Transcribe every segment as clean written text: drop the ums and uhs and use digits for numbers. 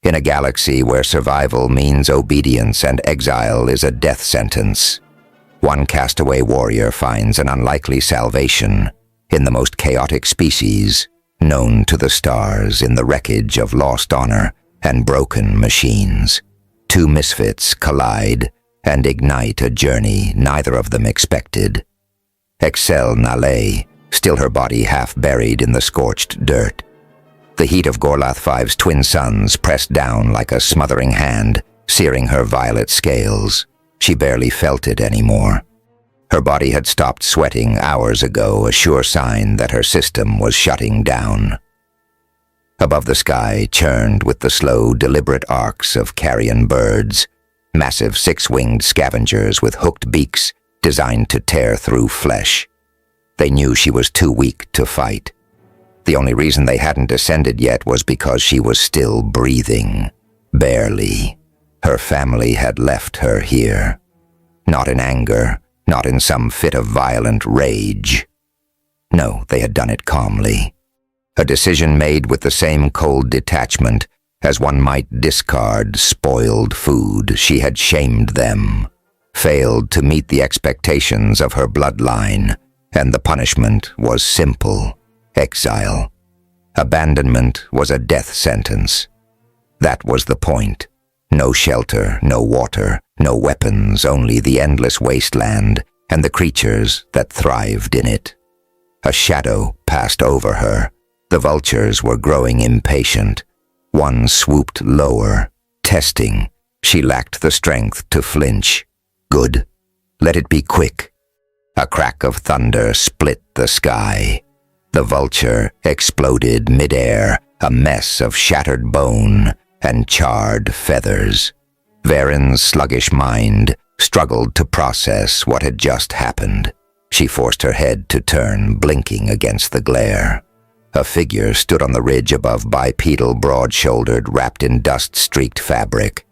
in a galaxy where survival means obedience and exile is a death sentence. One castaway warrior finds an unlikely salvation in the most chaotic species known to the stars, in the wreckage of lost honor and broken machines. Two misfits collide and ignite a journey neither of them expected. Excel Nale, still her body half buried in the scorched dirt. The heat of Gorlath V's twin suns pressed down like a smothering hand, searing her violet scales. She barely felt it anymore. Her body had stopped sweating hours ago, a sure sign that her system was shutting down. Above the sky churned with the slow, deliberate arcs of carrion birds, massive six-winged scavengers with hooked beaks designed to tear through flesh. They knew she was too weak to fight. The only reason they hadn't descended yet was because she was still breathing. Barely. Her family had left her here. Not in anger, not in some fit of violent rage. No, they had done it calmly. A decision made with the same cold detachment as one might discard spoiled food. She had shamed them, failed to meet the expectations of her bloodline, and the punishment was simple: exile. Abandonment was a death sentence. That was the point. No shelter, no water, no weapons, only the endless wasteland and the creatures that thrived in it. A shadow passed over her. The vultures were growing impatient. One swooped lower, testing. She lacked the strength to flinch. Good. Let it be quick. A crack of thunder split the sky. The vulture exploded midair, a mess of shattered bone and charred feathers. Varen's sluggish mind struggled to process what had just happened. She forced her head to turn, blinking against the glare. A figure stood on the ridge above bipedal, broad-shouldered, wrapped in dust-streaked fabric.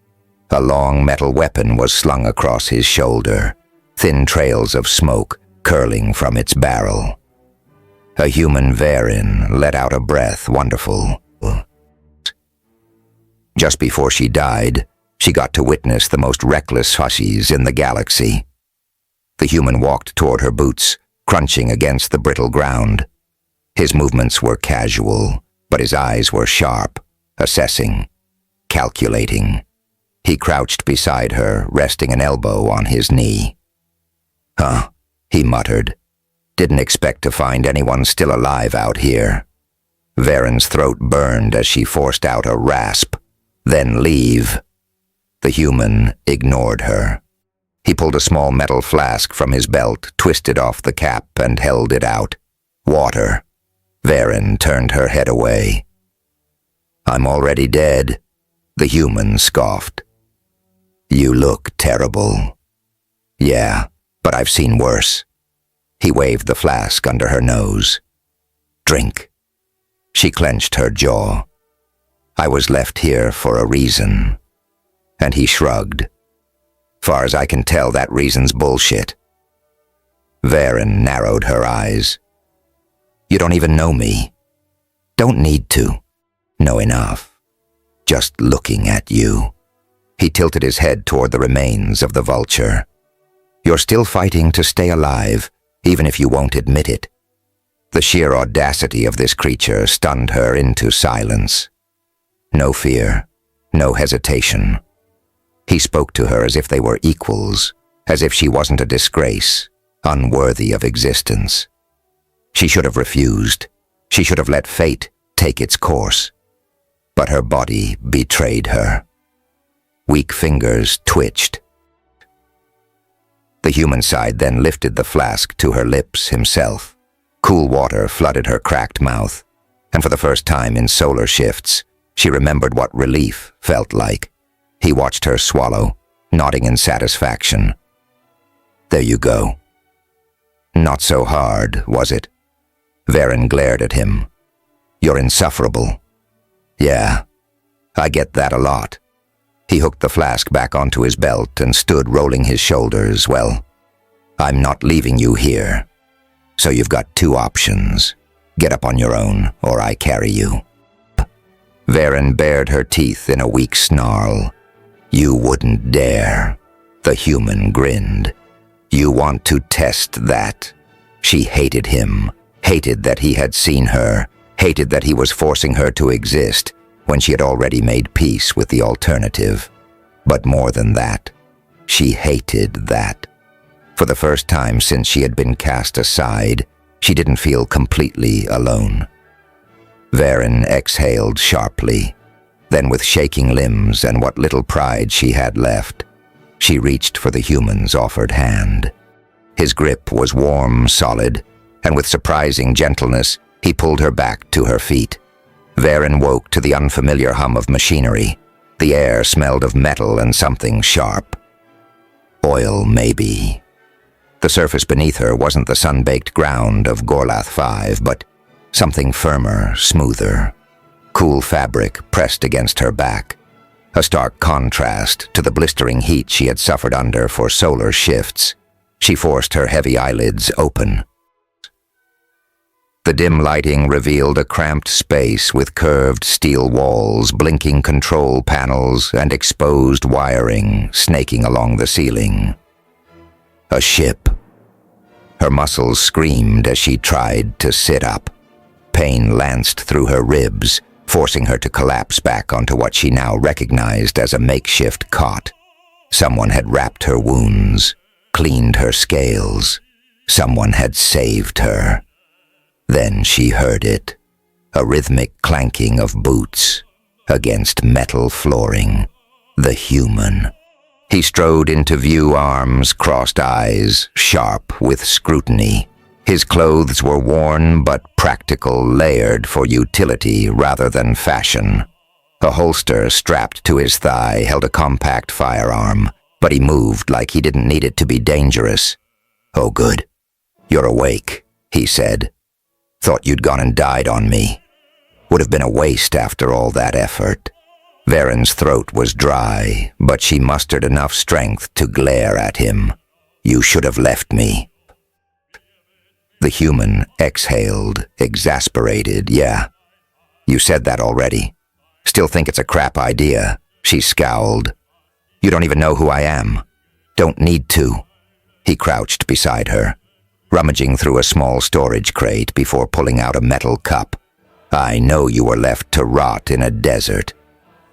A long metal weapon was slung across his shoulder, thin trails of smoke curling from its barrel. A human Varen let out a breath, wonderful. Just before she died, she got to witness the most reckless hussies in the galaxy. The human walked toward her boots, crunching against the brittle ground. His movements were casual, but his eyes were sharp, assessing, calculating. He crouched beside her, resting an elbow on his knee. "Huh," he muttered. "Didn't expect to find anyone still alive out here." Varen's throat burned as she forced out a rasp. "Then leave." The human ignored her. He pulled a small metal flask from his belt, twisted off the cap, and held it out. "Water." Varen turned her head away. "I'm already dead," the human scoffed. "You look terrible." "Yeah, but I've seen worse." He waved the flask under her nose. "Drink." She clenched her jaw. "I was left here for a reason." And he shrugged. "Far as I can tell, that reason's bullshit." Varen narrowed her eyes. "You don't even know me." "Don't need to. Know enough. Just looking at you." He tilted his head toward the remains of the vulture. "You're still fighting to stay alive, even if you won't admit it." The sheer audacity of this creature stunned her into silence. No fear, no hesitation. He spoke to her as if they were equals, as if she wasn't a disgrace, unworthy of existence. She should have refused. She should have let fate take its course. But her body betrayed her. Weak fingers twitched. The human side then lifted the flask to her lips himself. Cool water flooded her cracked mouth, and for the first time in solar shifts, she remembered what relief felt like. He watched her swallow, nodding in satisfaction. "There you go." "Not so hard, was it?" Varen glared at him. "You're insufferable." "Yeah, I get that a lot." He hooked the flask back onto his belt and stood rolling his shoulders. "Well, I'm not leaving you here. So you've got two options. Get up on your own, or I carry you." Varen bared her teeth in a weak snarl. "You wouldn't dare." The human grinned. "You want to test that?" She hated him, hated that he had seen her, hated that he was forcing her to exist when she had already made peace with the alternative. But more than that, she hated that. For the first time since she had been cast aside, she didn't feel completely alone. Varen exhaled sharply. Then with shaking limbs and what little pride she had left, she reached for the human's offered hand. His grip was warm, solid, and with surprising gentleness, he pulled her back to her feet. Varen woke to the unfamiliar hum of machinery. The air smelled of metal and something sharp. Oil, maybe. The surface beneath her wasn't the sun-baked ground of Gorlath 5, but something firmer, smoother. Cool fabric pressed against her back. A stark contrast to the blistering heat she had suffered under for solar shifts. She forced her heavy eyelids open. The dim lighting revealed a cramped space with curved steel walls, blinking control panels, and exposed wiring snaking along the ceiling. A ship. Her muscles screamed as she tried to sit up. Pain lanced through her ribs, forcing her to collapse back onto what she now recognized as a makeshift cot. Someone had wrapped her wounds, cleaned her scales. Someone had saved her. Then she heard it, a rhythmic clanking of boots against metal flooring. The human. He strode into view, arms, crossed eyes, sharp with scrutiny. His clothes were worn but practical, layered for utility rather than fashion. A holster strapped to his thigh held a compact firearm, but he moved like he didn't need it to be dangerous. "Oh, good. You're awake," he said. "Thought you'd gone and died on me. Would have been a waste after all that effort." Varen's throat was dry, but she mustered enough strength to glare at him. "You should have left me." The human exhaled, exasperated. "Yeah, you said that already. Still think it's a crap idea." She scowled. "You don't even know who I am. Don't need to." He crouched beside her, rummaging through a small storage crate before pulling out a metal cup. "I know you were left to rot in a desert,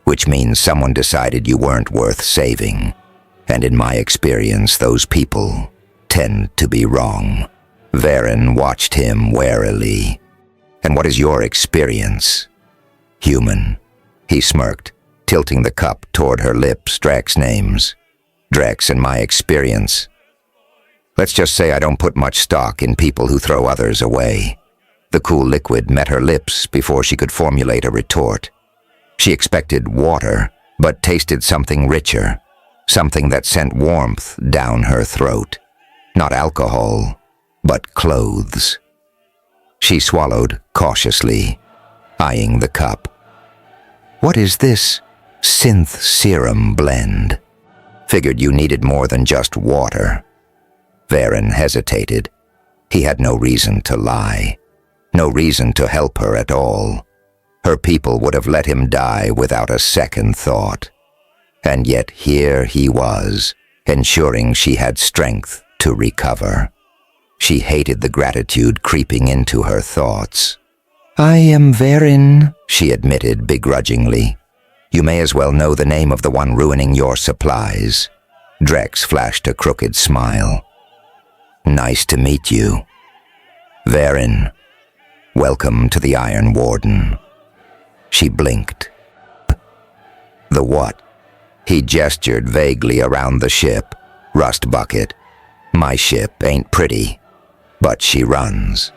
which means someone decided you weren't worth saving. And in my experience, those people tend to be wrong." Varen watched him warily. "And what is your experience?" "Human." He smirked, tilting the cup toward her lips. "Drex names. Drex and my experience. Let's just say I don't put much stock in people who throw others away." The cool liquid met her lips before she could formulate a retort. She expected water, but tasted something richer, something that sent warmth down her throat. Not alcohol, but clothes. She swallowed cautiously, eyeing the cup. "What is this synth serum blend? Figured you needed more than just water." Varen hesitated. He had no reason to lie, no reason to help her at all. Her people would have let him die without a second thought. And yet here he was, ensuring she had strength to recover. She hated the gratitude creeping into her thoughts. "I am Varen," she admitted begrudgingly. "You may as well know the name of the one ruining your supplies." Drex flashed a crooked smile. "Nice to meet you. Varen, welcome to the Iron Warden." She blinked. "The what?" He gestured vaguely around the ship. "Rust bucket. My ship ain't pretty, but she runs."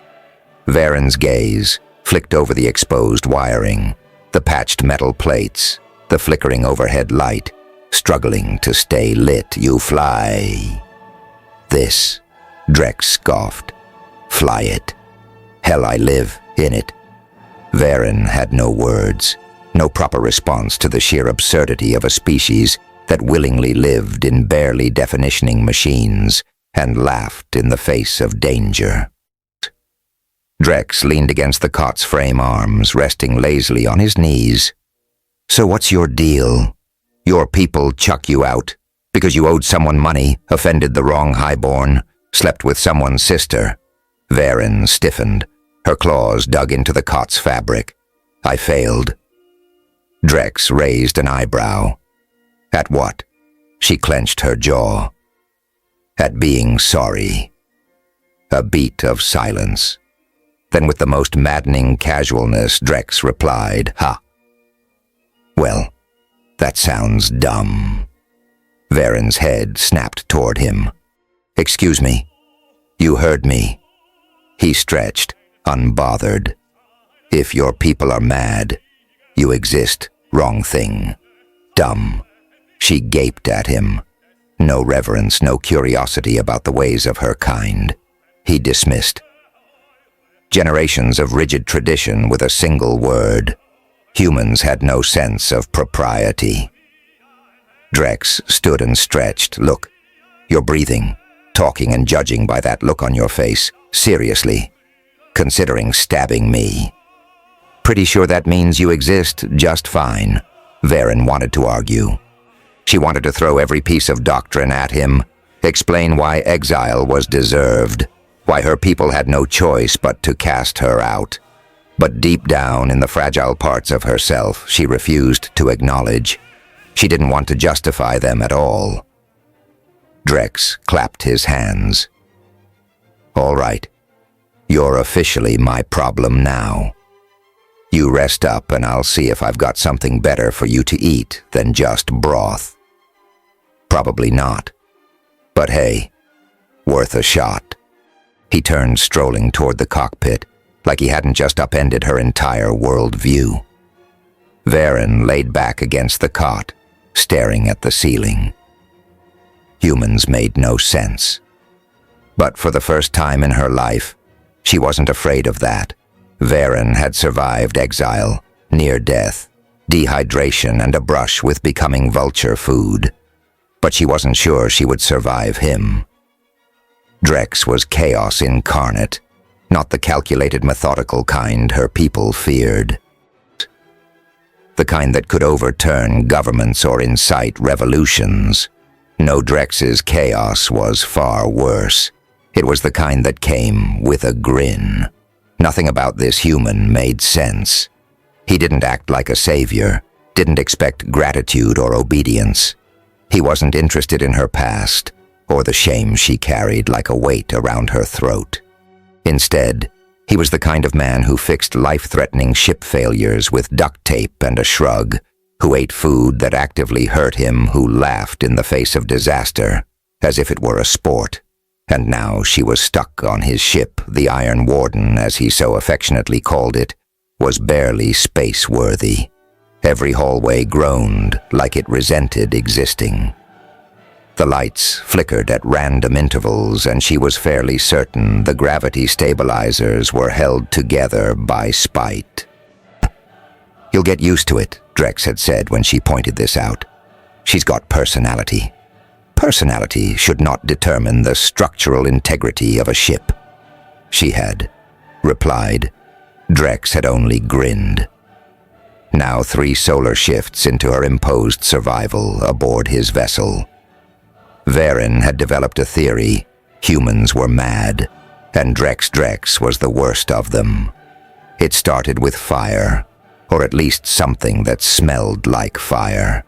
Varen's gaze flicked over the exposed wiring, the patched metal plates, the flickering overhead light, struggling to stay lit. "You fly." "This," Drex scoffed. "Fly it. Hell, I live in it." Varen had no words, no proper response to the sheer absurdity of a species that willingly lived in barely definitioning machines and laughed in the face of danger. Drex leaned against the cot's frame arms, resting lazily on his knees. So what's your deal? Your people chuck you out because you owed someone money, offended the wrong highborn, slept with someone's sister. Varen stiffened. Her claws dug into the cot's fabric. I failed. Drex raised an eyebrow. At what? She clenched her jaw. At being sorry. A beat of silence. Then with the most maddening casualness, Drex replied, "Ha. Well, that sounds dumb." Varen's head snapped toward him. "Excuse me. You heard me." He stretched, unbothered. "If your people are mad, you exist. Wrong thing. Dumb." She gaped at him. No reverence, no curiosity about the ways of her kind. He dismissed. Generations of rigid tradition with a single word. Humans had no sense of propriety. Drex stood and stretched. "Look, you're breathing, talking and judging by that look on your face. Seriously, considering stabbing me. Pretty sure that means you exist just fine." Varen wanted to argue. She wanted to throw every piece of doctrine at him, explain why exile was deserved, why her people had no choice but to cast her out. But deep down in the fragile parts of herself, she refused to acknowledge. She didn't want to justify them at all. Drex clapped his hands. "All right. You're officially my problem now. You rest up and I'll see if I've got something better for you to eat than just broth." Probably not. But hey, worth a shot. He turned, strolling toward the cockpit, like he hadn't just upended her entire worldview. Varen laid back against the cot, staring at the ceiling. Humans made no sense. But for the first time in her life, she wasn't afraid of that. Varen had survived exile, near death, dehydration, and a brush with becoming vulture food. But she wasn't sure she would survive him. Drex was chaos incarnate, not the calculated, methodical kind her people feared. The kind that could overturn governments or incite revolutions. No, Drex's chaos was far worse. It was the kind that came with a grin. Nothing about this human made sense. He didn't act like a savior, didn't expect gratitude or obedience. He wasn't interested in her past, or the shame she carried like a weight around her throat. Instead, he was the kind of man who fixed life-threatening ship failures with duct tape and a shrug, who ate food that actively hurt him, who laughed in the face of disaster, as if it were a sport. And now she was stuck on his ship. The Iron Warden, as he so affectionately called it, was barely space-worthy. Every hallway groaned like it resented existing. The lights flickered at random intervals, and she was fairly certain the gravity stabilizers were held together by spite. "You'll get used to it," Drex had said when she pointed this out. "She's got personality. Personality should not determine the structural integrity of a ship." She had replied. Drex had only grinned. Now 3 solar shifts into her imposed survival aboard his vessel. Varen had developed a theory. Humans were mad, and Drex was the worst of them. It started with fire, or at least something that smelled like fire.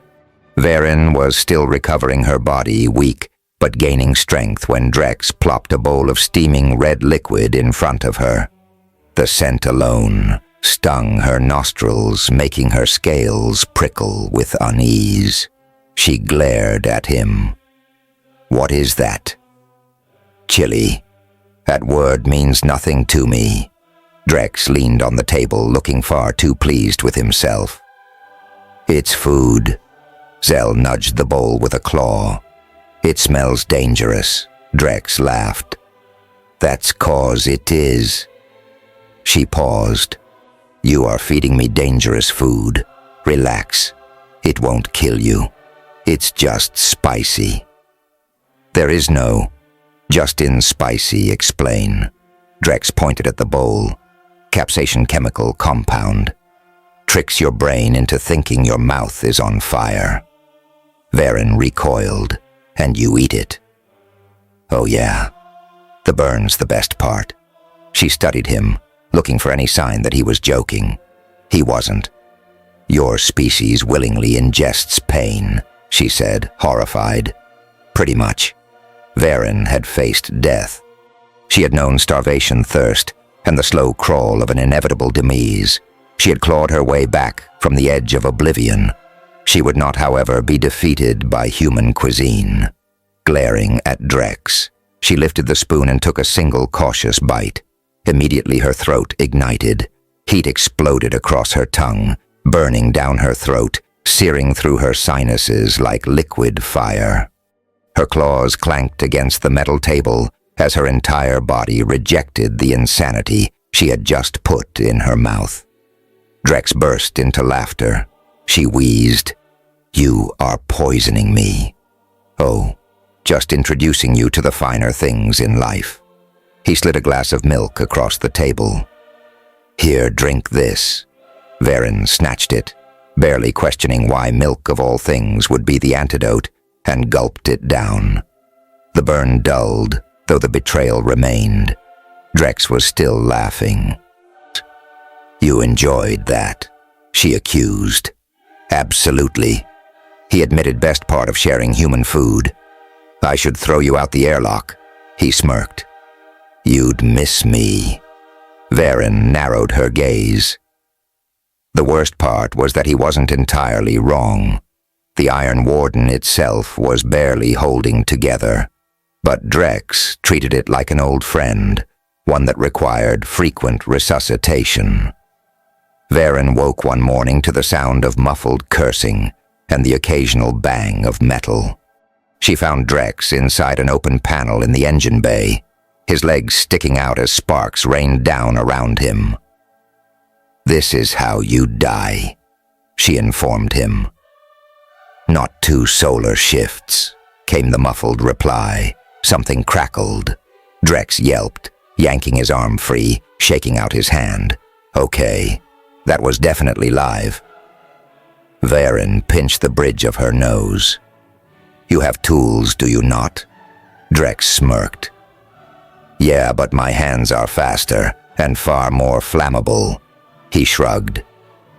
Varen was still recovering her body, weak, but gaining strength when Drex plopped a bowl of steaming red liquid in front of her. The scent alone stung her nostrils, making her scales prickle with unease. She glared at him. "What is that?" "Chili. That word means nothing to me." Drex leaned on the table, looking far too pleased with himself. "It's food." Zell nudged the bowl with a claw. "It smells dangerous." Drex laughed. "That's 'cause it is." She paused. "You are feeding me dangerous food. Relax. It won't kill you. It's just spicy." "There is no just in spicy, explain." Drex pointed at the bowl. "Capsaicin chemical compound." tricks your brain into thinking your mouth is on fire. Varen recoiled, and you eat it. Oh yeah, the burn's the best part. She studied him, looking for any sign that he was joking. He wasn't. Your species willingly ingests pain, she said, horrified. Pretty much. Varen had faced death. She had known starvation, thirst, and the slow crawl of an inevitable demise. She had clawed her way back from the edge of oblivion. She would not, however, be defeated by human cuisine. Glaring at Drex, she lifted the spoon and took a single cautious bite. Immediately her throat ignited. Heat exploded across her tongue, burning down her throat, searing through her sinuses like liquid fire. Her claws clanked against the metal table as her entire body rejected the insanity she had just put in her mouth. Drex burst into laughter. She wheezed, "You are poisoning me." "Oh, just introducing you to the finer things in life." He slid a glass of milk across the table. "Here, drink this." Varen snatched it, barely questioning why milk of all things would be the antidote, and gulped it down. The burn dulled, though the betrayal remained. Drex was still laughing. "You enjoyed that," she accused. "Absolutely." He admitted best part of sharing human food. "I should throw you out the airlock," he smirked. "You'd miss me." Varen narrowed her gaze. The worst part was that he wasn't entirely wrong. The Iron Warden itself was barely holding together, but Drex treated it like an old friend, one that required frequent resuscitation. Varen woke one morning to the sound of muffled cursing and the occasional bang of metal. She found Drex inside an open panel in the engine bay, his legs sticking out as sparks rained down around him. "This is how you die," she informed him. "Not 2 solar shifts," came the muffled reply. Something crackled. Drex yelped, yanking his arm free, shaking out his hand. Okay, that was definitely live. Varen pinched the bridge of her nose. "You have tools, do you not?" Drex smirked. "Yeah, but my hands are faster and far more flammable." He shrugged.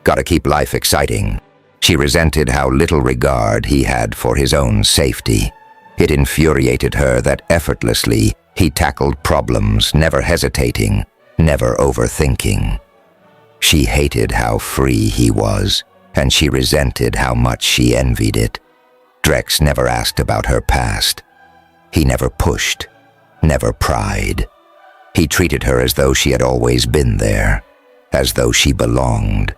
"Gotta keep life exciting." She resented how little regard he had for his own safety. It infuriated her that effortlessly he tackled problems, never hesitating, never overthinking. She hated how free he was, and she resented how much she envied it. Drex never asked about her past. He never pushed, never pried. He treated her as though she had always been there, as though she belonged,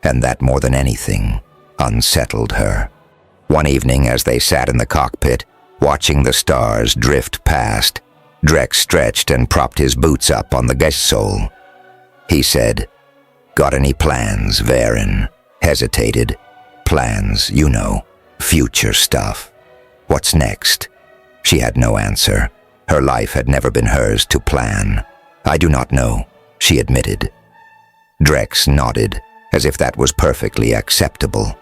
and that more than anything unsettled her. One evening as they sat in the cockpit, watching the stars drift past, Drex stretched and propped his boots up on the gessole. He said, "Got any plans, Varen?" Hesitated. "Plans, you know, future stuff." "What's next?" She had no answer. Her life had never been hers to plan. "I do not know," she admitted. Drex nodded, as if that was perfectly acceptable.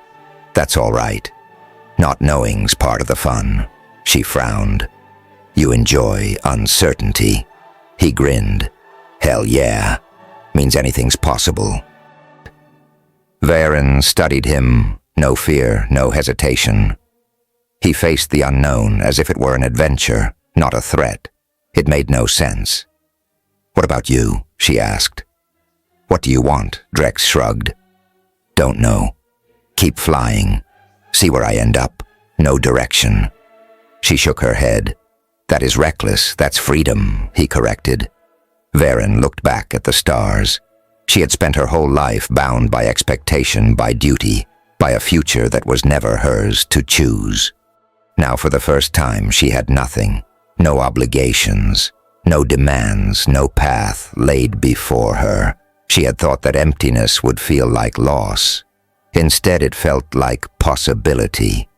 "That's all right. Not knowing's part of the fun." She frowned. "You enjoy uncertainty." He grinned. "Hell yeah. Means anything's possible." Varen studied him, no fear, no hesitation. He faced the unknown as if it were an adventure, not a threat. It made no sense. "What about you?" she asked. "What do you want?" Drex shrugged. "Don't know. Keep flying. See where I end up. No direction." She shook her head. "That is reckless. That's freedom," he corrected. Varen looked back at the stars. She had spent her whole life bound by expectation, by duty, by a future that was never hers to choose. Now for the first time she had nothing, no obligations, no demands, no path laid before her. She had thought that emptiness would feel like loss. Instead it felt like possibility.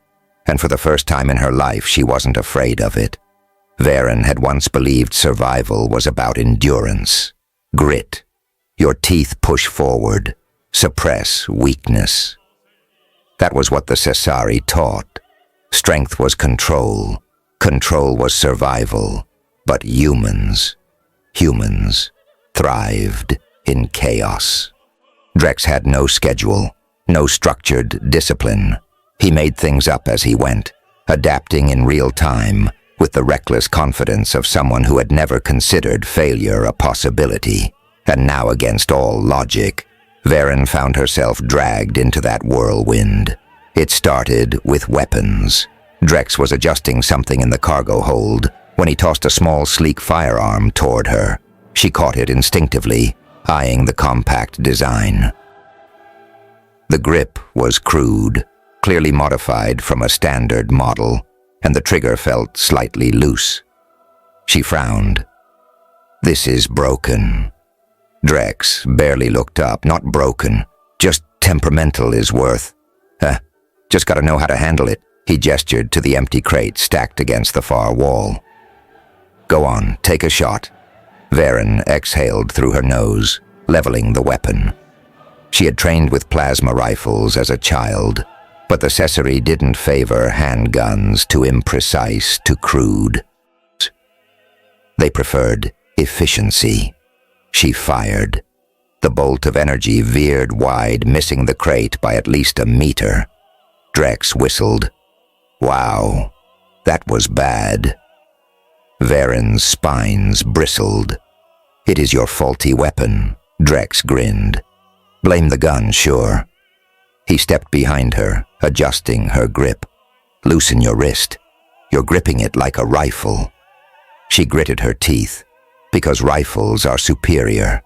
And for the first time in her life she wasn't afraid of it. Varen had once believed survival was about endurance, grit. Your teeth push forward, suppress weakness. That was what the Cesari taught. Strength was control, control was survival, but humans thrived in chaos. Drex had no schedule, no structured discipline. He made things up as he went, adapting in real time with the reckless confidence of someone who had never considered failure a possibility. And now, against all logic, Varen found herself dragged into that whirlwind. It started with weapons. Drex was adjusting something in the cargo hold when he tossed a small, sleek firearm toward her. She caught it instinctively, eyeing the compact design. The grip was crude, clearly modified from a standard model, and the trigger felt slightly loose. She frowned. "This is broken." Drex barely looked up. "Not broken, just temperamental is worth. Just gotta know how to handle it." He gestured to the empty crate stacked against the far wall. "Go on, take a shot." Varen exhaled through her nose, leveling the weapon. She had trained with plasma rifles as a child, but the Cesari didn't favor handguns, too imprecise, too crude. They preferred efficiency. She fired. The bolt of energy veered wide, missing the crate by at least a meter. Drex whistled. "Wow, that was bad." Varen's spines bristled. "It is your faulty weapon," Drex grinned. "Blame the gun, sure." He stepped behind her, adjusting her grip. "Loosen your wrist. You're gripping it like a rifle." She gritted her teeth. "Because rifles are superior."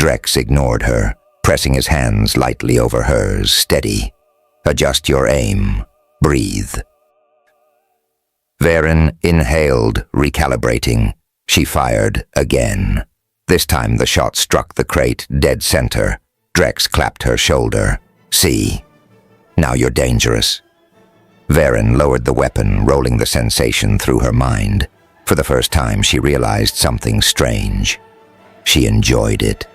Drex ignored her, pressing his hands lightly over hers. "Steady. Adjust your aim. Breathe." Varen inhaled, recalibrating. She fired again. This time the shot struck the crate dead center. Drex clapped her shoulder. "See? Now you're dangerous." Varen lowered the weapon, rolling the sensation through her mind. For the first time, she realized something strange. She enjoyed it.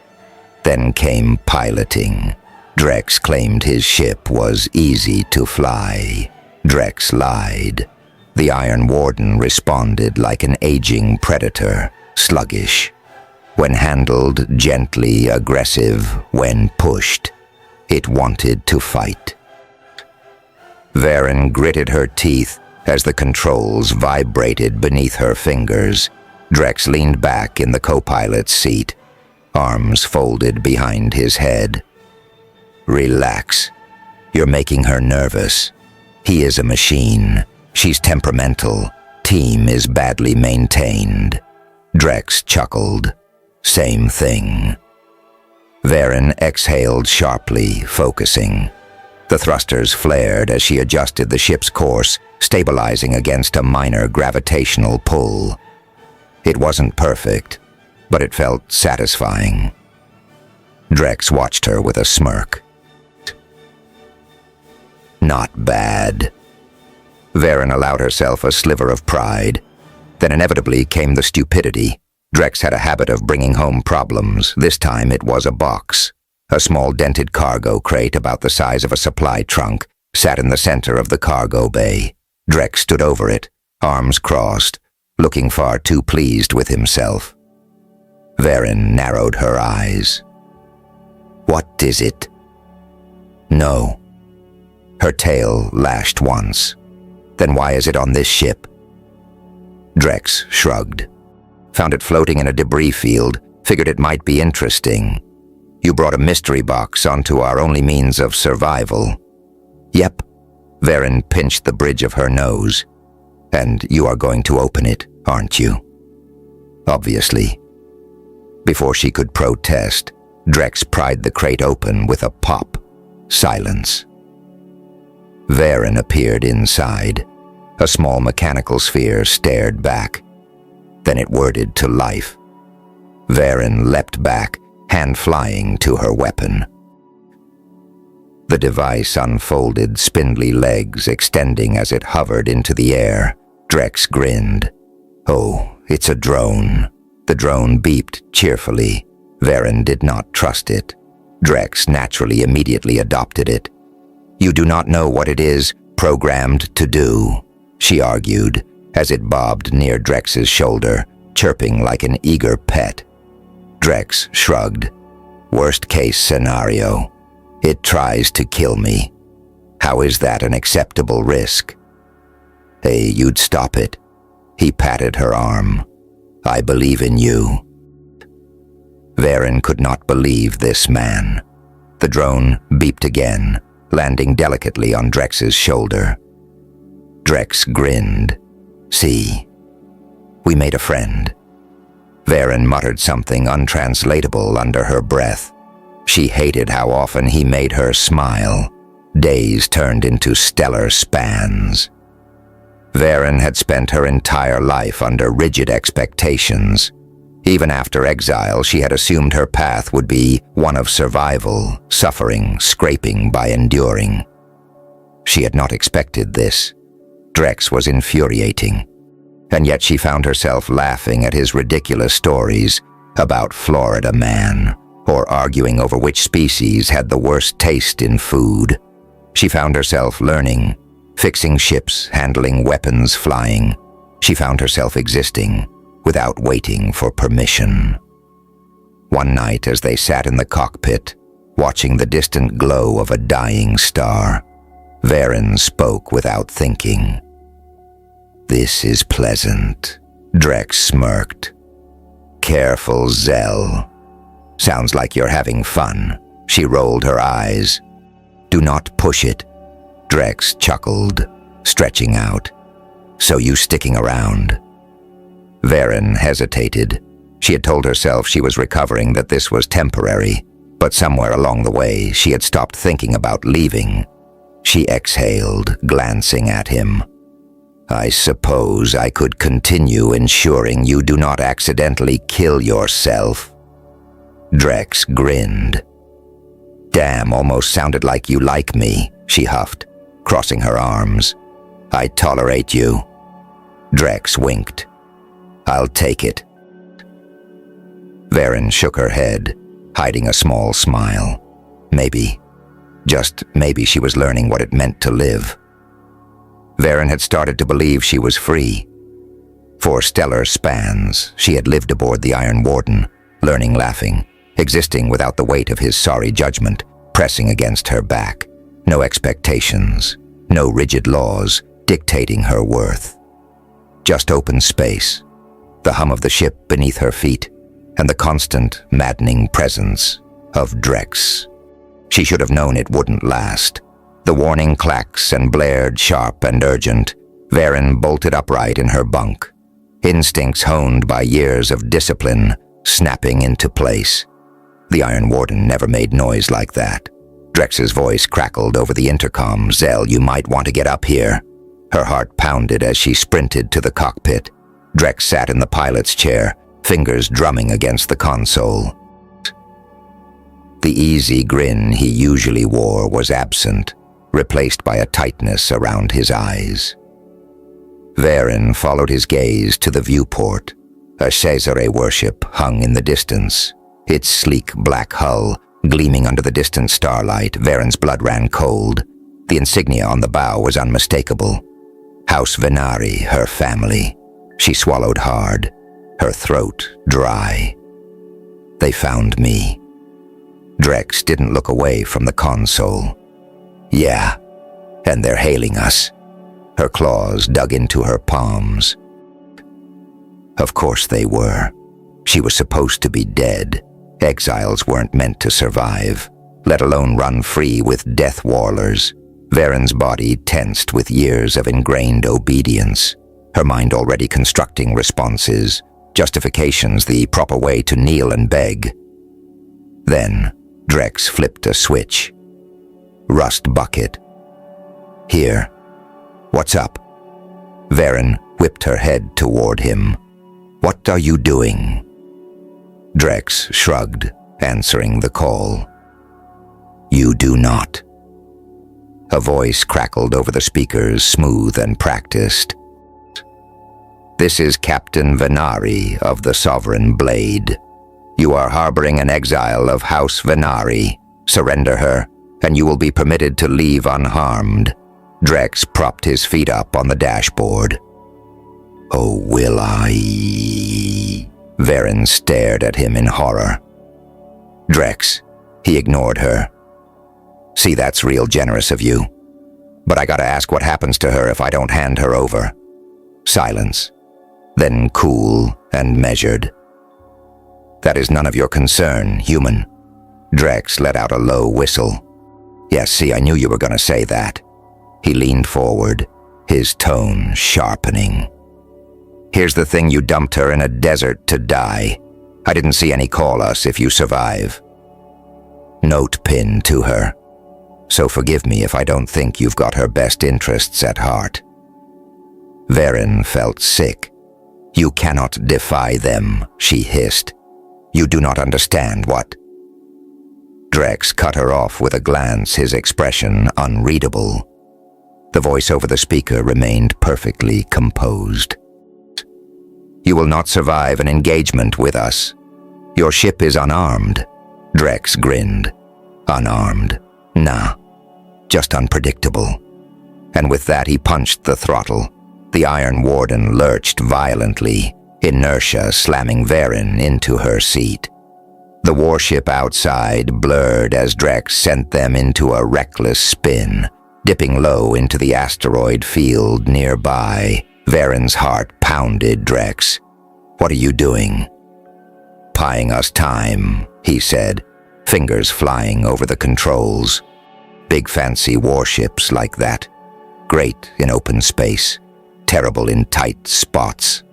Then came piloting. Drex claimed his ship was easy to fly. Drex lied. The Iron Warden responded like an aging predator, sluggish. When handled, gently aggressive. When pushed, it wanted to fight. Varen gritted her teeth as the controls vibrated beneath her fingers. Drex leaned back in the co-pilot's seat, arms folded behind his head. "Relax. You're making her nervous. He is a machine. She's temperamental. Team is badly maintained." Drex chuckled. "Same thing." Varen exhaled sharply, focusing. The thrusters flared as she adjusted the ship's course, stabilizing against a minor gravitational pull. It wasn't perfect, but it felt satisfying. Drex watched her with a smirk. "Not bad." Varen allowed herself a sliver of pride. Then inevitably came the stupidity. Drex had a habit of bringing home problems. This time it was a box. A small dented cargo crate about the size of a supply trunk sat in the center of the cargo bay. Drex stood over it, arms crossed, looking far too pleased with himself. Varen narrowed her eyes. "What is it?" "No." Her tail lashed once. "Then why is it on this ship?" Drex shrugged. "Found it floating in a debris field, figured it might be interesting. You brought a mystery box onto our only means of survival." "Yep." Varen pinched the bridge of her nose. "And you are going to open it, aren't you?" "Obviously." Before she could protest, Drex pried the crate open with a pop. Silence. Varen appeared inside. A small mechanical sphere stared back. Then it whirred to life. Varen leapt back, hand flying to her weapon. The device unfolded spindly legs extending as it hovered into the air. Drex grinned. "Oh, it's a drone." The drone beeped cheerfully. Varen did not trust it. Drex naturally immediately adopted it. "You do not know what it is programmed to do," she argued, as it bobbed near Drex's shoulder, chirping like an eager pet. Drex shrugged. "Worst case scenario. It tries to kill me. How is that an acceptable risk?" "Hey, you'd stop it." He patted her arm. "I believe in you." Varen could not believe this man. The drone beeped again, landing delicately on Drex's shoulder. Drex grinned. "See, we made a friend." Varen muttered something untranslatable under her breath. She hated how often he made her smile. Days turned into stellar spans. Varen had spent her entire life under rigid expectations. Even after exile, she had assumed her path would be one of survival, suffering, scraping by enduring. She had not expected this. Drex was infuriating. And yet she found herself laughing at his ridiculous stories about Florida man, or arguing over which species had the worst taste in food. She found herself learning, fixing ships, handling weapons, flying. She found herself existing without waiting for permission. One night, as they sat in the cockpit, watching the distant glow of a dying star, Varen spoke without thinking. "This is pleasant," Drex smirked. "Careful, Zell. Sounds like you're having fun." She rolled her eyes. "Do not push it," Drex chuckled, stretching out. "So you sticking around?" Varen hesitated. She had told herself she was recovering, that this was temporary, but somewhere along the way she had stopped thinking about leaving. She exhaled, glancing at him. "I suppose I could continue ensuring you do not accidentally kill yourself." Drex grinned. "Damn, almost sounded like you like me," she huffed, crossing her arms. "I tolerate you." Drex winked. "I'll take it." Varen shook her head, hiding a small smile. Maybe, just maybe, she was learning what it meant to live. Varen had started to believe she was free. For stellar spans, she had lived aboard the Iron Warden, learning, laughing, existing without the weight of his sorry judgment pressing against her back. No expectations, no rigid laws dictating her worth. Just open space, the hum of the ship beneath her feet, and the constant, maddening presence of Drex. She should have known it wouldn't last. The warning clacks and blared sharp and urgent. Varen bolted upright in her bunk, instincts honed by years of discipline snapping into place. The Iron Warden never made noise like that. Drex's voice crackled over the intercom. "Zell, you might want to get up here." Her heart pounded as she sprinted to the cockpit. Drex sat in the pilot's chair, fingers drumming against the console. The easy grin he usually wore was absent, replaced by a tightness around his eyes. Varen followed his gaze to the viewport. A Caesare warship hung in the distance, its sleek black hull gleaming under the distant starlight. Varen's blood ran cold. The insignia on the bow was unmistakable. House Venari, her family. She swallowed hard, her throat dry. "They found me." Drex didn't look away from the console. "Yeah, and they're hailing us." Her claws dug into her palms. Of course they were. She was supposed to be dead. Exiles weren't meant to survive, let alone run free with death warlers. Varen's body tensed with years of ingrained obedience, her mind already constructing responses, justifications, the proper way to kneel and beg. Then Drex flipped a switch. "Rust bucket." "Here." "What's up?" Varen whipped her head toward him. "What are you doing?" Drex shrugged, answering the call. "You do not." A voice crackled over the speakers, smooth and practiced. "This is Captain Venari of the Sovereign Blade. You are harboring an exile of House Venari. Surrender her, and you will be permitted to leave unharmed. Drex propped his feet up on the dashboard. Oh, will I? Varen stared at him in horror. Drex, he ignored her. See, that's real generous of you. But I gotta ask what happens to her if I don't hand her over. Silence. Then cool and measured. That is none of your concern, human. Drex let out a low whistle. Yes, see, I knew you were gonna say that. He leaned forward, his tone sharpening. Here's the thing, you dumped her in a desert to die. I didn't see any call us if you survive. Note pinned to her. So forgive me if I don't think you've got her best interests at heart. Varen felt sick. You cannot defy them, she hissed. You do not understand what? Drex cut her off with a glance, his expression unreadable. The voice over the speaker remained perfectly composed. You will not survive an engagement with us. Your ship is unarmed. Drex grinned. Unarmed? Nah. Just unpredictable. And with that he punched the throttle. The Iron Warden lurched violently, inertia slamming Varen into her seat. The warship outside blurred as Drex sent them into a reckless spin, dipping low into the asteroid field nearby. Varen's heart pounded Drex. What are you doing? Buying us time, he said, fingers flying over the controls. Big fancy warships like that. Great in open space, terrible in tight spots.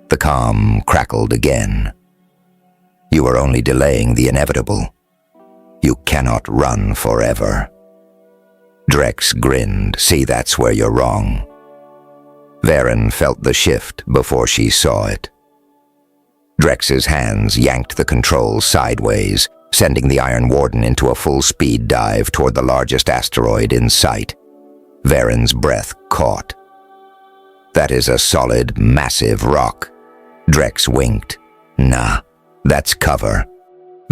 The comm crackled again. You are only delaying the inevitable. You cannot run forever. Drex grinned. See, that's where you're wrong. Varen felt the shift before she saw it. Drex's hands yanked the controls sideways, sending the Iron Warden into a full-speed dive toward the largest asteroid in sight. Varen's breath caught. That is a solid, massive rock. Drex winked. Nah, that's cover.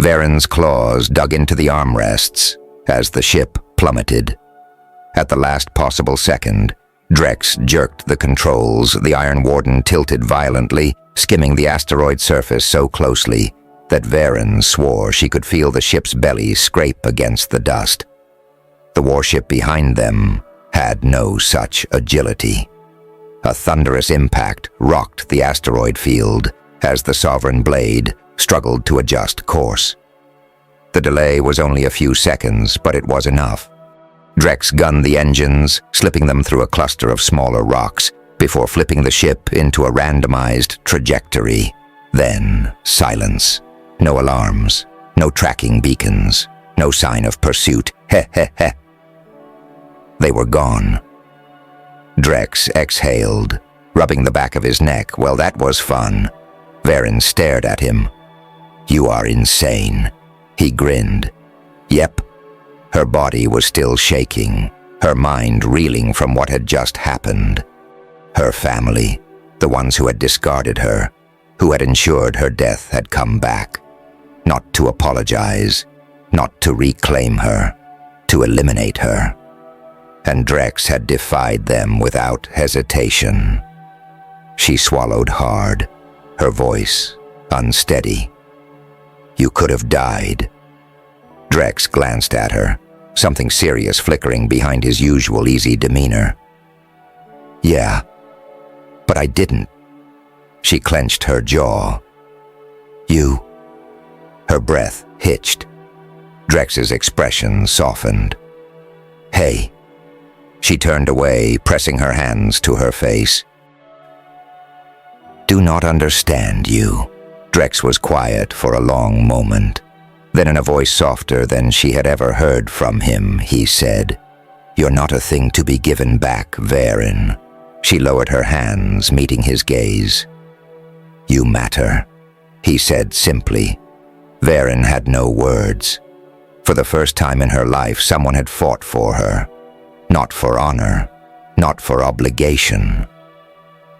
Varen's claws dug into the armrests as the ship plummeted. At the last possible second, Drex jerked the controls. The Iron Warden tilted violently, skimming the asteroid surface so closely that Varen swore she could feel the ship's belly scrape against the dust. The warship behind them had no such agility. A thunderous impact rocked the asteroid field as the Sovereign blade struggled to adjust course. The delay was only a few seconds, but it was enough. Drex gunned the engines, slipping them through a cluster of smaller rocks before flipping the ship into a randomized trajectory. Then silence. No alarms, no tracking beacons, no sign of pursuit. Heh heh heh. They were gone. Drex exhaled, rubbing the back of his neck. Well, that was fun. Varen stared at him. You are insane. He grinned. Yep. Her body was still shaking, her mind reeling from what had just happened. Her family, the ones who had discarded her, who had ensured her death, had come back. Not to apologize, not to reclaim her, to eliminate her. And Drex had defied them without hesitation. She swallowed hard, her voice unsteady. You could have died. Drex glanced at her, something serious flickering behind his usual easy demeanor. Yeah, but I didn't. She clenched her jaw. You. Her breath hitched. Drex's expression softened. Hey. She turned away, pressing her hands to her face. Do not understand you. Drex was quiet for a long moment. Then in a voice softer than she had ever heard from him, he said, You're not a thing to be given back, Varen. She lowered her hands, meeting his gaze. You matter, he said simply. Varen had no words. For the first time in her life, someone had fought for her. Not for honor, not for obligation,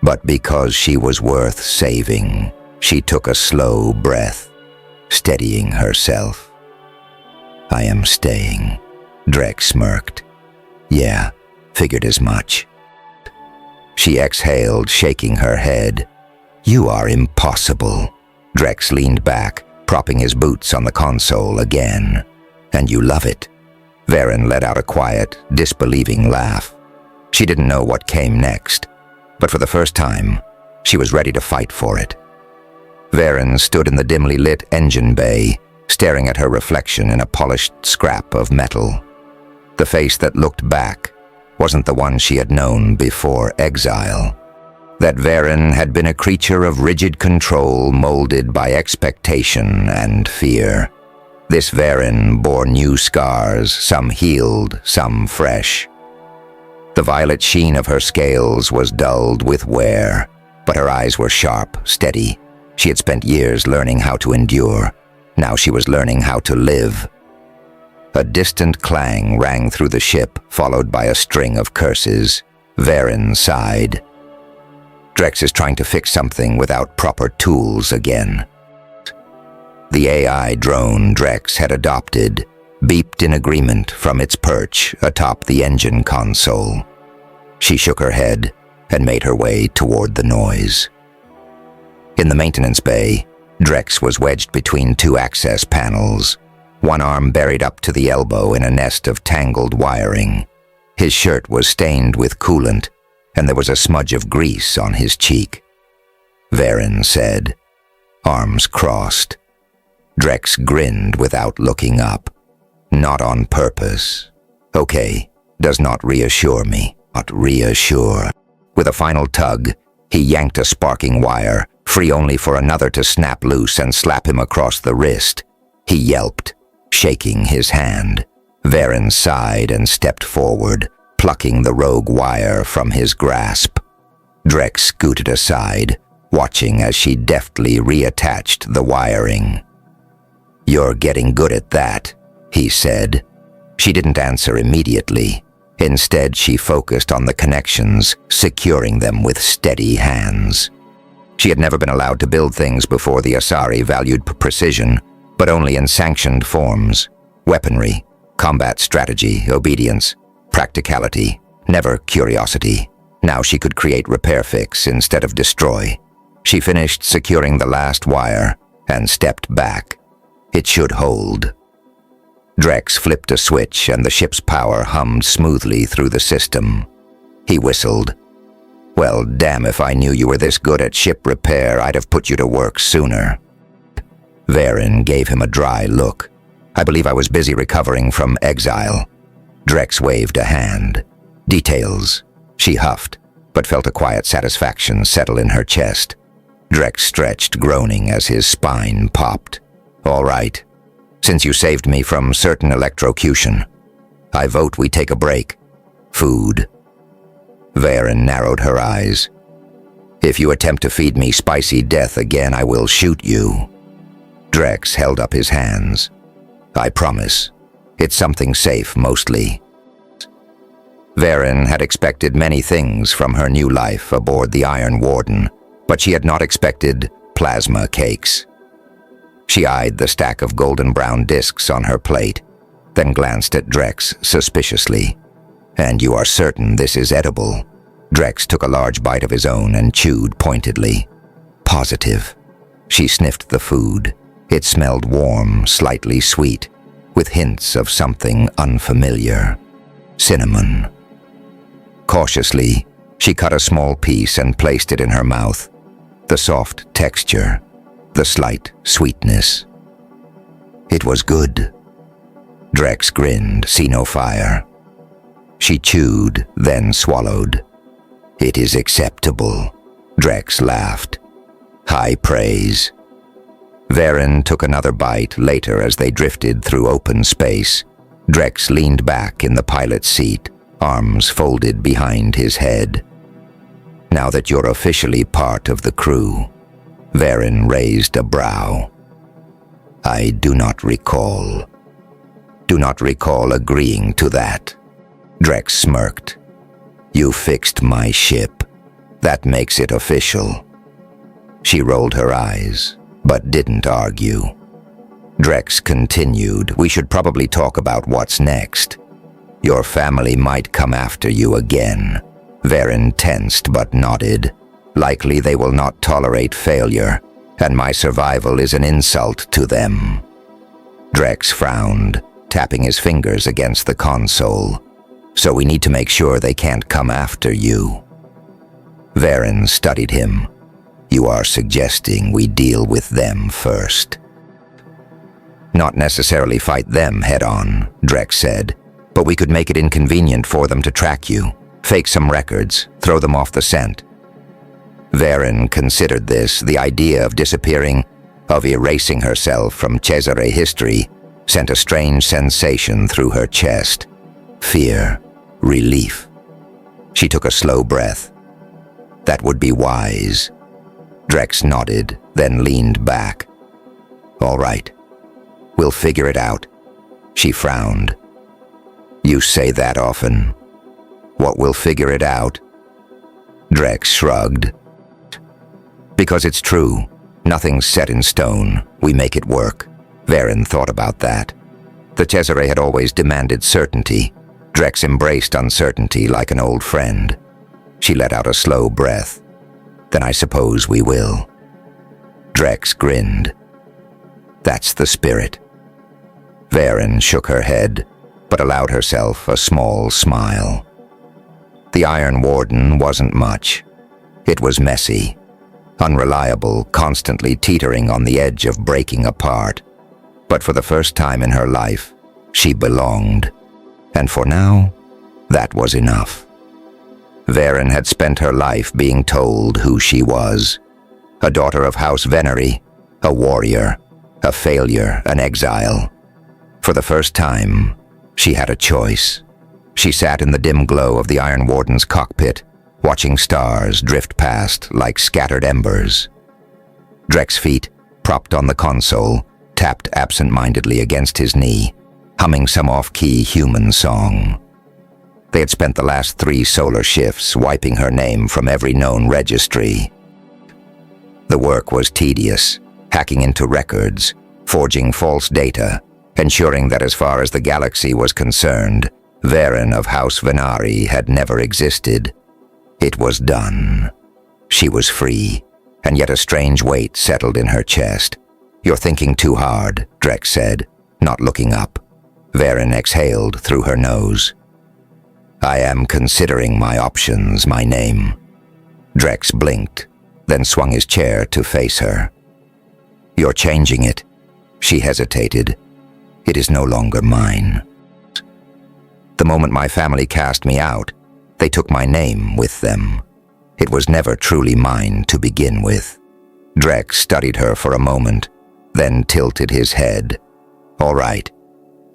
but because she was worth saving. She took a slow breath, steadying herself. I am staying. Drek smirked. Yeah, figured as much. She exhaled, shaking her head. You are impossible. Drex leaned back, propping his boots on the console again. And you love it. Varen let out a quiet, disbelieving laugh. She didn't know what came next, but for the first time, she was ready to fight for it. Varen stood in the dimly lit engine bay, staring at her reflection in a polished scrap of metal. The face that looked back wasn't the one she had known before exile. That Varen had been a creature of rigid control molded by expectation and fear. This Varen bore new scars, some healed, some fresh. The violet sheen of her scales was dulled with wear, but her eyes were sharp, steady. She had spent years learning how to endure. Now she was learning how to live. A distant clang rang through the ship, followed by a string of curses. Varen sighed. Drex is trying to fix something without proper tools again. The AI drone Drex had adopted beeped in agreement from its perch atop the engine console. She shook her head and made her way toward the noise. In the maintenance bay, Drex was wedged between two access panels, one arm buried up to the elbow in a nest of tangled wiring. His shirt was stained with coolant, and there was a smudge of grease on his cheek. Varen said, arms crossed. Drex grinned without looking up. Not on purpose. Okay, does not reassure me. Not reassure. With a final tug, he yanked a sparking wire, free only for another to snap loose and slap him across the wrist. He yelped, shaking his hand. Varen sighed and stepped forward, plucking the rogue wire from his grasp. Drex scooted aside, watching as she deftly reattached the wiring. You're getting good at that, he said. She didn't answer immediately. Instead, she focused on the connections, securing them with steady hands. She had never been allowed to build things before the Asari valued precision, but only in sanctioned forms. Weaponry, combat strategy, obedience, practicality, never curiosity. Now she could create repair fix instead of destroy. She finished securing the last wire and stepped back. It should hold. Drex flipped a switch and the ship's power hummed smoothly through the system. He whistled. Well, damn, if I knew you were this good at ship repair, I'd have put you to work sooner. Varen gave him a dry look. I believe I was busy recovering from exile. Drex waved a hand. Details. She huffed, but felt a quiet satisfaction settle in her chest. Drex stretched, groaning as his spine popped. All right. Since you saved me from certain electrocution, I vote we take a break. Food. Varen narrowed her eyes. If you attempt to feed me spicy death again, I will shoot you. Drex held up his hands. I promise. It's something safe, mostly. Varen had expected many things from her new life aboard the Iron Warden, but she had not expected plasma cakes. She eyed the stack of golden brown discs on her plate, then glanced at Drex suspiciously. And you are certain this is edible? Drex took a large bite of his own and chewed pointedly. Positive. She sniffed the food. It smelled warm, slightly sweet, with hints of something unfamiliar. Cinnamon. Cautiously, she cut a small piece and placed it in her mouth. The soft texture, the slight sweetness. It was good. Drex grinned, see no fire. She chewed, then swallowed. It is acceptable. Drex laughed. High praise. Varen took another bite later as they drifted through open space. Drex leaned back in the pilot's seat, arms folded behind his head. Now that you're officially part of the crew, Varen raised a brow. I do not recall. Do not recall agreeing to that. Drex smirked. You fixed my ship. That makes it official. She rolled her eyes, but didn't argue. Drex continued, "We should probably talk about what's next. Your family might come after you again." Varen tensed but nodded. "Likely they will not tolerate failure, and my survival is an insult to them." Drex frowned, tapping his fingers against the console. "So we need to make sure they can't come after you." Varen studied him. "You are suggesting we deal with them first?" "Not necessarily fight them head-on," Drex said, "but we could make it inconvenient for them to track you, fake some records, throw them off the scent." Varen considered this. The idea of disappearing, of erasing herself from Cesare history, sent a strange sensation through her chest. Fear, relief. She took a slow breath. "That would be wise." Drex nodded, then leaned back. "All right. We'll figure it out." She frowned. "You say that often. What will figure it out?" Drex shrugged. "Because it's true. Nothing's set in stone. We make it work." Varen thought about that. The Cesare had always demanded certainty. Drex embraced uncertainty like an old friend. She let out a slow breath. "Then I suppose we will." Drex grinned. "That's the spirit." Varen shook her head, but allowed herself a small smile. The Iron Warden wasn't much. It was messy, unreliable, constantly teetering on the edge of breaking apart. But for the first time in her life, she belonged. And for now, that was enough. Varen had spent her life being told who she was. A daughter of House Venery, a warrior, a failure, an exile. For the first time, she had a choice. She sat in the dim glow of the Iron Warden's cockpit, watching stars drift past like scattered embers. Drex's feet, propped on the console, tapped absent-mindedly against his knee, humming some off-key human song. They had spent the last 3 solar shifts wiping her name from every known registry. The work was tedious, hacking into records, forging false data, ensuring that as far as the galaxy was concerned, Varen of House Venari had never existed. It was done. She was free, and yet a strange weight settled in her chest. "You're thinking too hard," Drex said, not looking up. Varen exhaled through her nose. "I am considering my options, my name." Drex blinked, then swung his chair to face her. "You're changing it." She hesitated. "It is no longer mine." "The moment my family cast me out, they took my name with them. It was never truly mine to begin with." Drex studied her for a moment, then tilted his head. "All right.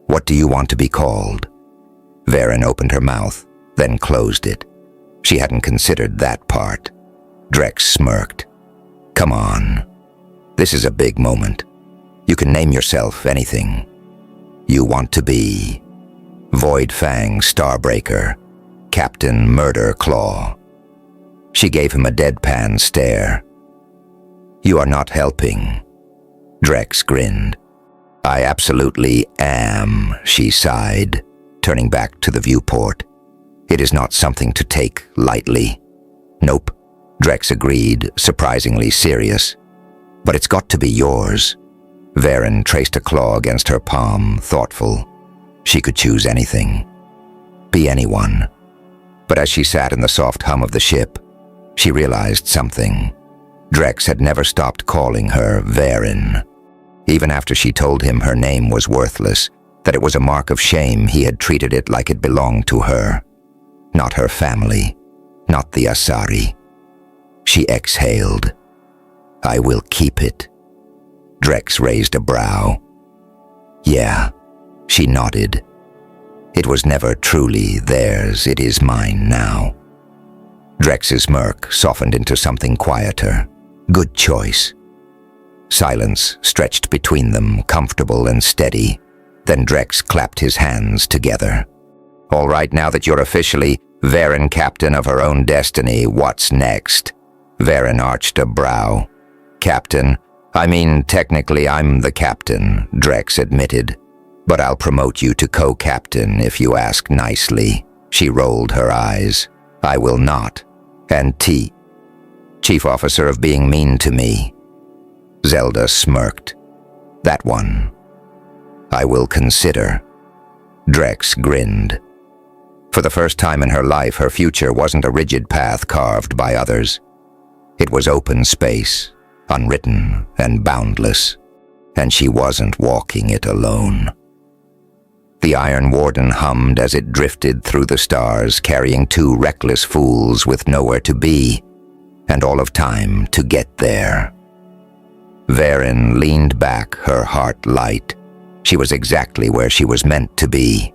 What do you want to be called?" Varen opened her mouth, then closed it. She hadn't considered that part. Drex smirked. "Come on. This is a big moment. You can name yourself anything. You want to be Void Fang Starbreaker, Captain Murder Claw." She gave him a deadpan stare. "You are not helping." Drex grinned. "I absolutely am," she sighed, turning back to the viewport. "It is not something to take lightly." "Nope," Drex agreed, surprisingly serious. "But it's got to be yours." Varen traced a claw against her palm, thoughtful. She could choose anything. Be anyone. But as she sat in the soft hum of the ship, she realized something. Drex had never stopped calling her Varen. Even after she told him her name was worthless, that it was a mark of shame he had treated it like it belonged to her. Not her family, not the Asari. She exhaled. "I will keep it." Drex raised a brow. "Yeah," she nodded. "It was never truly theirs, it is mine now." Drex's smirk softened into something quieter. "Good choice." Silence stretched between them, comfortable and steady. Then Drex clapped his hands together. "All right, now that you're officially Varen captain of her own destiny, what's next?" Varen arched a brow. "Captain, I mean, technically I'm the captain, Drex admitted. But I'll promote you to co-captain if you ask nicely. She rolled her eyes. I will not. And Chief Officer of being mean to me. Zelda smirked. That one. I will consider. Drex grinned. For the first time in her life, her future wasn't a rigid path carved by others. It was open space, unwritten and boundless, and she wasn't walking it alone. The Iron Warden hummed as it drifted through the stars, carrying two reckless fools with nowhere to be, and all of time to get there. Varen leaned back, her heart light. She was exactly where she was meant to be.